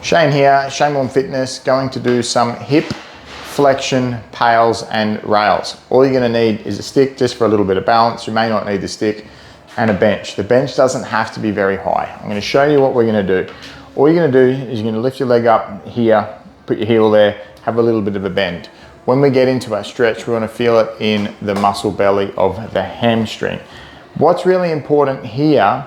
Shane here, Shane Warm Fitness, going to do some hip flexion, PAILs and rails. All you're gonna need is a stick just for a little bit of balance. You may not need the stick, and a bench. The bench doesn't have to be very high. I'm gonna show you what we're gonna do. All you're gonna do is you're gonna lift your leg up here, put your heel there, have a little bit of a bend. When we get into our stretch, we wanna feel it in the muscle belly of the hamstring. What's really important here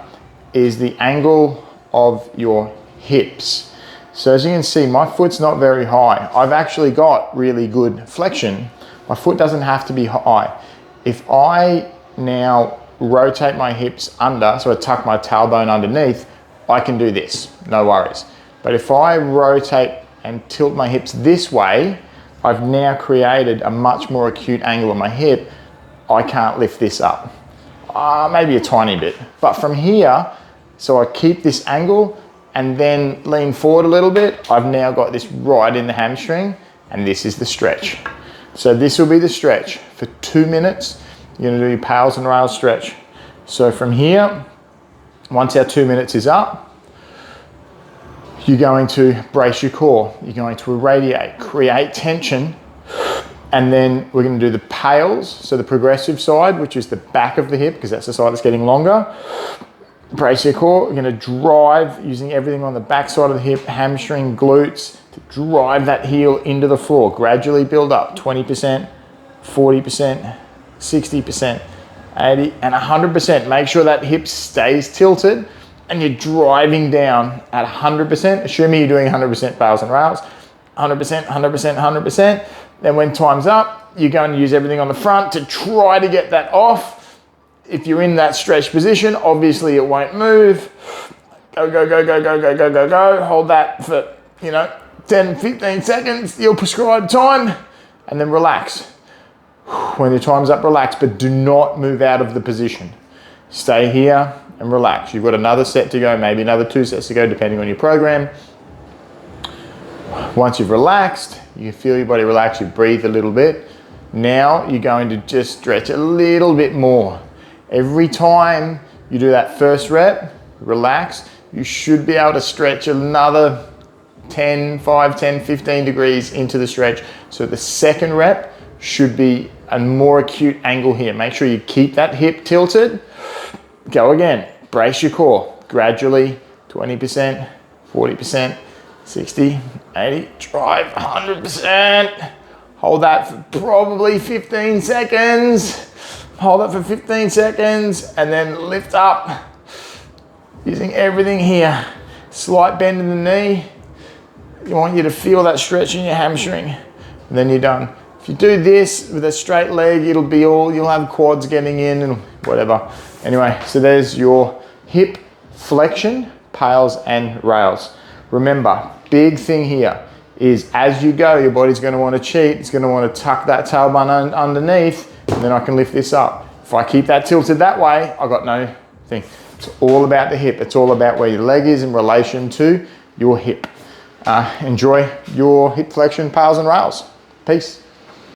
is the angle of your hips. So as you can see, my foot's not very high. I've actually got really good flexion. My foot doesn't have to be high. If I now rotate my hips under, so I tuck my tailbone underneath, I can do this, no worries. But if I rotate and tilt my hips this way, I've now created a much more acute angle on my hip. I can't lift this up. Maybe a tiny bit. But from here, so I keep this angle and then lean forward a little bit, I've now got this right in the hamstring, and this is the stretch. So this will be the stretch for 2 minutes. You're gonna do your PAILs and rails stretch. So from here, once our 2 minutes is up, you're going to brace your core. You're going to irradiate, create tension, and then we're gonna do the PAILs, so the progressive side, which is the back of the hip, because that's the side that's getting longer. Brace your core. We're gonna drive using everything on the back side of the hip, hamstring, glutes, to drive that heel into the floor. Gradually build up, 20%, 40%, 60%, 80, and 100%. Make sure that hip stays tilted and you're driving down at 100%. Assuming you're doing 100% PAILs and rails, 100%, 100%, 100%. Then when time's up, you're going to use everything on the front to try to get that off. If you're in that stretch position, obviously it won't move. Go, go, go, go, go, go, go, go, go. Hold that for, 10, 15 seconds, your prescribed time, and then relax. When your time's up, relax, but do not move out of the position. Stay here and relax. You've got another set to go, maybe another 2 sets to go, depending on your program. Once you've relaxed, you feel your body relax, you breathe a little bit. Now you're going to just stretch a little bit more. Every time you do that first rep, relax, you should be able to stretch another 5, 10, 15 degrees into the stretch. So the second rep should be a more acute angle here. Make sure you keep that hip tilted. Go again, brace your core. Gradually, 20%, 40%, 60, 80, drive 100%. Hold that for probably 15 seconds. Hold it for 15 seconds and then lift up using everything here. Slight bend in the knee. You want you to feel that stretch in your hamstring, and then you're done. If you do this with a straight leg, you'll have quads getting in and whatever. Anyway, so there's your hip flexion, PAILs and rails. Remember, big thing here is as you go, your body's gonna wanna cheat. It's gonna wanna tuck that tailbone underneath, and then I can lift this up. If I keep that tilted that way, I've got no thing. It's all about the hip. It's all about where your leg is in relation to your hip. Enjoy your hip flexion, PAILs and rails. Peace.